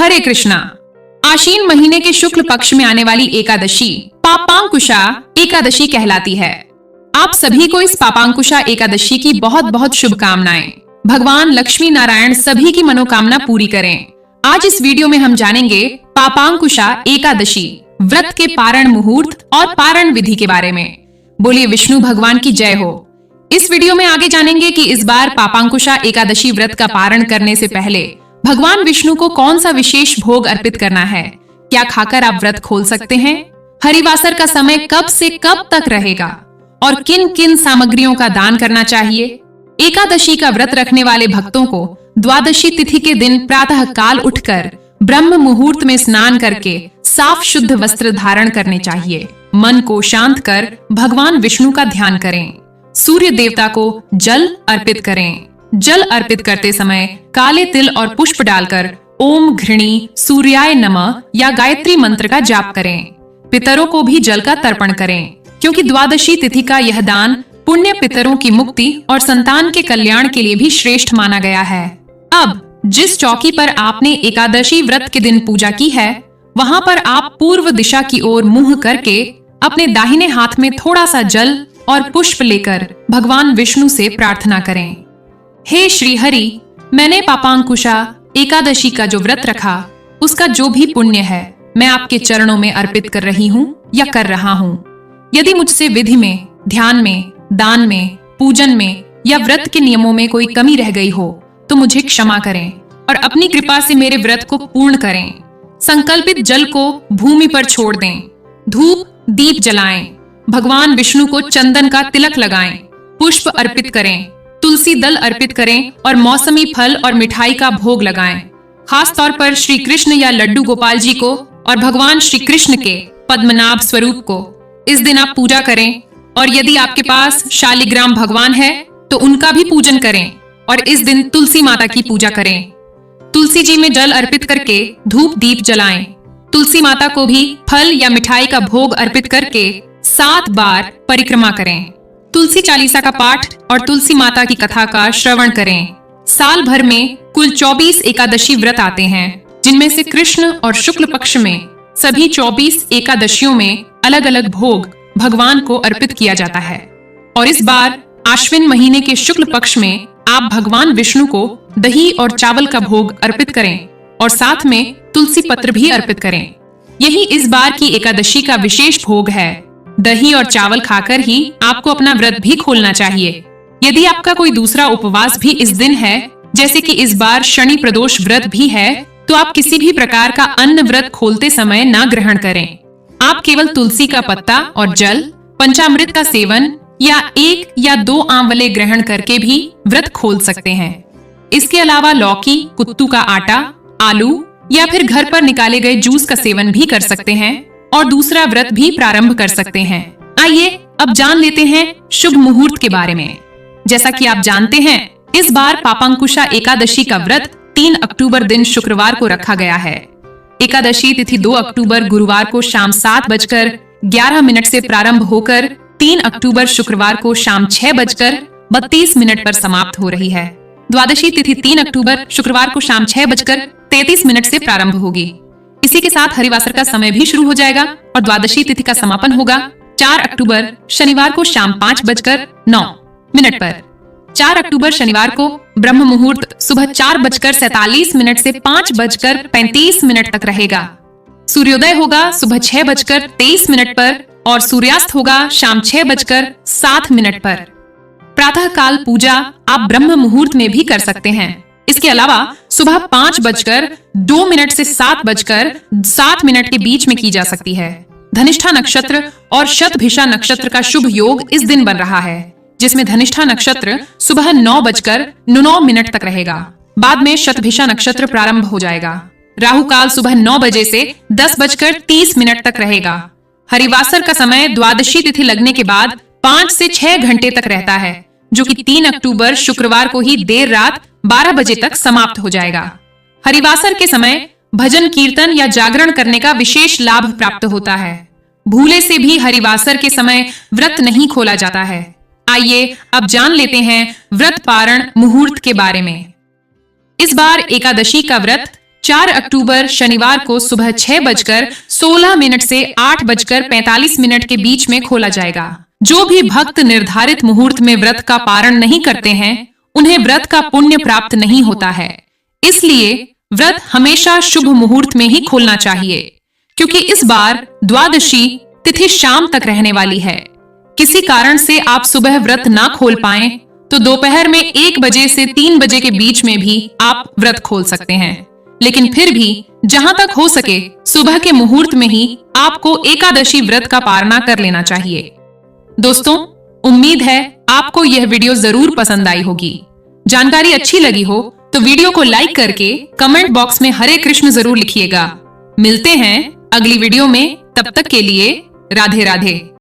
हरे कृष्णा। आश्विन महीने के शुक्ल पक्ष में आने वाली एकादशी पापांकुशा एकादशी कहलाती है। आप सभी को इस पापांकुशा एकादशी की बहुत बहुत शुभकामनाएं। भगवान लक्ष्मी नारायण सभी की मनोकामना पूरी करें। आज इस वीडियो में हम जानेंगे पापांकुशा एकादशी व्रत के पारण मुहूर्त और पारण विधि के बारे में। बोलिए विष्णु भगवान की जय हो। इस वीडियो में आगे जानेंगे कि इस बार पापांकुशा एकादशी व्रत का पारण करने से पहले भगवान विष्णु को कौन सा विशेष भोग अर्पित करना है, क्या खाकर आप व्रत खोल सकते हैं, हरिवासर का समय कब से कब तक रहेगा और किन किन सामग्रियों का दान करना चाहिए। एकादशी का व्रत रखने वाले भक्तों को द्वादशी तिथि के दिन प्रातः काल उठकर ब्रह्म मुहूर्त में स्नान करके साफ शुद्ध वस्त्र धारण करने चाहिए। मन को शांत कर भगवान विष्णु का ध्यान करें। सूर्य देवता को जल अर्पित करें। जल अर्पित करते समय काले तिल और पुष्प डालकर ओम घृणी सूर्याय नमः या गायत्री मंत्र का जाप करें। पितरों को भी जल का तर्पण करें, क्योंकि द्वादशी तिथि का यह दान पुण्य पितरों की मुक्ति और संतान के कल्याण के लिए भी श्रेष्ठ माना गया है। अब जिस चौकी पर आपने एकादशी व्रत के दिन पूजा की है, वहां पर आप पूर्व दिशा की ओर मुंह करके अपने दाहिने हाथ में थोड़ा सा जल और पुष्प लेकर भगवान विष्णु से प्रार्थना करें। हे श्री हरि, मैंने पापांकुशा एकादशी का जो व्रत रखा, उसका जो भी पुण्य है मैं आपके चरणों में अर्पित कर रही हूँ या कर रहा हूँ। यदि मुझसे विधि में, ध्यान में, दान में, पूजन में या व्रत के नियमों में कोई कमी रह गई हो तो मुझे क्षमा करें और अपनी कृपा से मेरे व्रत को पूर्ण करें। संकल्पित जल को भूमि पर छोड़ दें। धूप दीप जलाएं। भगवान विष्णु को चंदन का तिलक लगाएं। पुष्प अर्पित करें। तुलसी दल अर्पित करें और मौसमी फल और मिठाई का भोग लगाएं। खास तौर पर श्री कृष्ण या लड्डू गोपाल जी को और भगवान श्री कृष्ण के पद्मनाभ स्वरूप को इस दिन आप पूजा करें। और यदि आपके पास शालिग्राम भगवान है तो उनका भी पूजन करें और इस दिन तुलसी माता की पूजा करें। तुलसी जी में जल अर्पित करके धूप दीप जलाएं। तुलसी माता को भी फल या मिठाई का भोग अर्पित करके 7 बार परिक्रमा करें। तुलसी चालीसा का पाठ और तुलसी माता की कथा का श्रवण करें। साल भर में कुल 24 एकादशी व्रत आते हैं, जिनमें से कृष्ण और शुक्ल पक्ष में सभी 24 एकादशियों में अलग अलग भोग भगवान को अर्पित किया जाता है। और इस बार आश्विन महीने के शुक्ल पक्ष में आप भगवान विष्णु को दही और चावल का भोग अर्पित करें और साथ में तुलसी पत्र भी अर्पित करें। यही इस बार की एकादशी का विशेष भोग है। दही और चावल खाकर ही आपको अपना व्रत भी खोलना चाहिए। यदि आपका कोई दूसरा उपवास भी इस दिन है, जैसे कि इस बार शनि प्रदोष व्रत भी है, तो आप किसी भी प्रकार का अन्न व्रत खोलते समय न ग्रहण करें। आप केवल तुलसी का पत्ता और जल, पंचामृत का सेवन या 1 या 2 आंवले ग्रहण करके भी व्रत खोल सकते हैं। इसके अलावा लौकी, कुत्तू का आटा, आलू या फिर घर पर निकाले गए जूस का सेवन भी कर सकते हैं और दूसरा व्रत भी प्रारंभ कर सकते हैं। आइए अब जान लेते हैं शुभ मुहूर्त के बारे में। जैसा कि आप जानते हैं, इस बार पापांकुशा एकादशी का व्रत 3 अक्टूबर दिन शुक्रवार को रखा गया है। एकादशी तिथि 2 अक्टूबर गुरुवार को शाम 7:11 से प्रारंभ होकर 3 अक्टूबर शुक्रवार को शाम 6:32 पर समाप्त हो रही है। द्वादशी तिथि 3 अक्टूबर शुक्रवार को शाम 6:33 से प्रारंभ होगी। इसी के साथ हरिवासर का समय भी शुरू हो जाएगा और द्वादशी तिथि का समापन होगा 4 अक्टूबर शनिवार को शाम 5:09 पर। 4 अक्टूबर शनिवार को ब्रह्म मुहूर्त सुबह 4:47 से 5:35 तक रहेगा। सूर्योदय होगा सुबह 6:23 पर और सूर्यास्त होगा शाम 6:07 पर। प्रातः काल पूजा आप ब्रह्म मुहूर्त में भी कर सकते हैं। इसके अलावा सुबह 5:02 से 7:07 के बीच में की जा सकती है। धनिष्ठा नक्षत्र और शतभिषा नक्षत्र का शुभ योग इस दिन बन रहा है, जिसमें धनिष्ठा नक्षत्र सुबह 9:09 तक रहेगा। बाद में शतभिषा नक्षत्र प्रारंभ हो जाएगा। राहु काल सुबह 9 बजे से 10:30 तक रहेगा। हरिवासर का समय द्वादशी तिथि लगने के बाद 5 से 6 घंटे तक रहता है, जो कि 3 अक्टूबर शुक्रवार को ही देर रात 12 बजे तक समाप्त हो जाएगा। हरिवासर के समय भजन कीर्तन या जागरण करने का विशेष लाभ प्राप्त होता है। भूले से भी हरिवासर के समय व्रत नहीं खोला जाता है। आइए अब जान लेते हैं व्रत पारण मुहूर्त के बारे में। इस बार एकादशी का व्रत 4 अक्टूबर शनिवार को सुबह 6:16 से 8:45 के बीच में खोला जाएगा। जो भी भक्त निर्धारित मुहूर्त में व्रत का पारण नहीं करते हैं, उन्हें व्रत का पुण्य प्राप्त नहीं होता है। इसलिए व्रत हमेशा शुभ मुहूर्त में ही खोलना चाहिए, क्योंकि इस बार द्वादशी तिथि शाम तक रहने वाली है। किसी कारण से आप सुबह व्रत ना खोल पाएं, तो दोपहर में 1 बजे से 3 बजे के बीच में भी आप व्रत खोल सकते हैं। लेकिन फिर भी जहां तक हो सके सुबह के मुहूर्त में ही आपको एकादशी व्रत का पारणा कर लेना चाहिए। दोस्तों, उम्मीद है आपको यह वीडियो जरूर पसंद आई होगी। जानकारी अच्छी लगी हो तो वीडियो को लाइक करके कमेंट बॉक्स में हरे कृष्ण जरूर लिखिएगा। मिलते हैं अगली वीडियो में, तब तक के लिए राधे राधे।